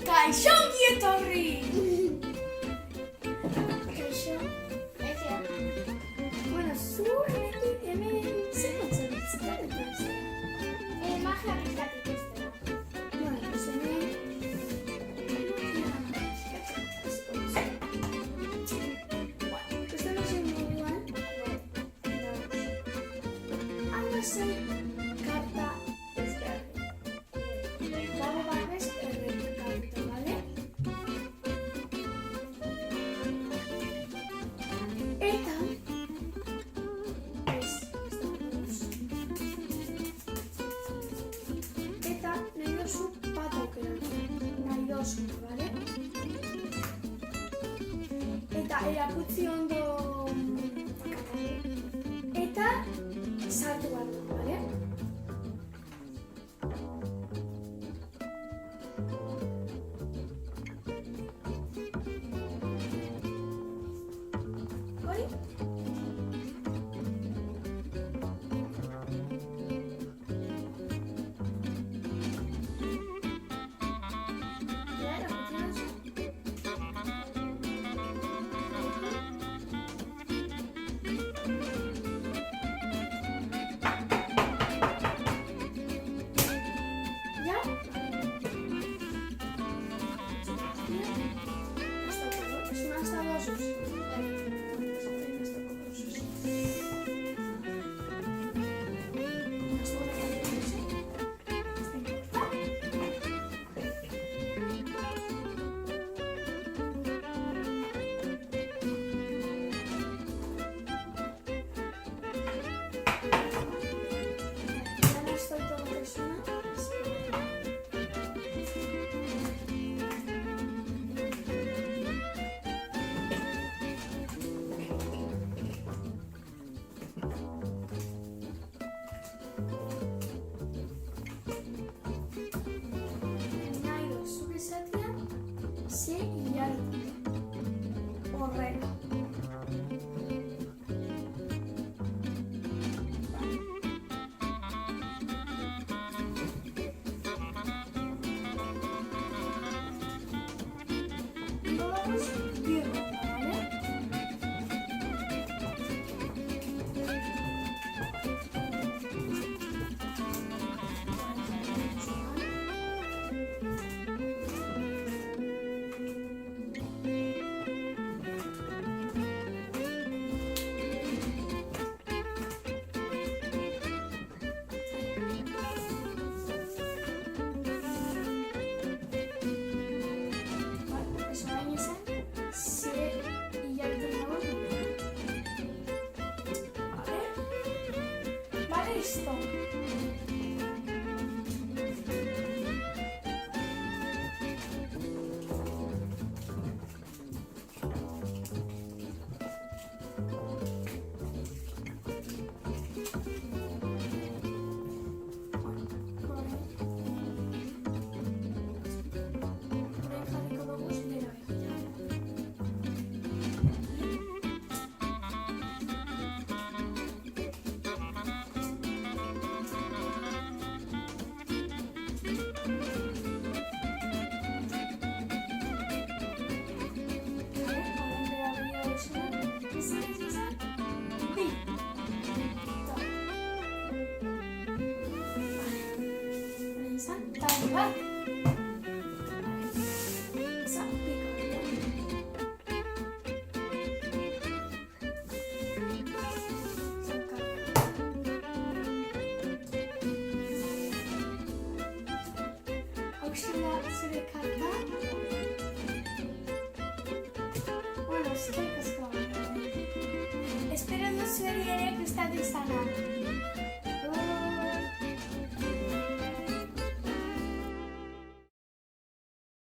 Kaixo ongi etorri! Kaixo. Bueno, zu hemen zer motzen zitzaretan? Magia bizkatik ez dela. Bueno, pues hemen... Bueno, ez da zen moduan, hamasei karta ezberdin. Dago barrez errepikatuta, bale? Eta... Eta nahi dozu bat aukeratu. Nahi dozu, bale? Eta erakutsi ondo... Eta sartu behar du, bale? Hori? Ja, erakutsi dozu. Ja? Hasta dosus. Ya no estoy todo persona. Nahi dozu esatea, ze hilabete. Horrela. Vamos bi ronda, bale? Eso baina zen, ze hilabete nago. Vale? Vale, listo. Orain jarriko dugu zure begia. Vale, orain begia duzuna. Izan. Bi. Ta. Vale. Orain izan. Talde bat. Izan, Hauxela zure karta. Bueno, eskerrik asko. Espero duzu ere prestatu izana.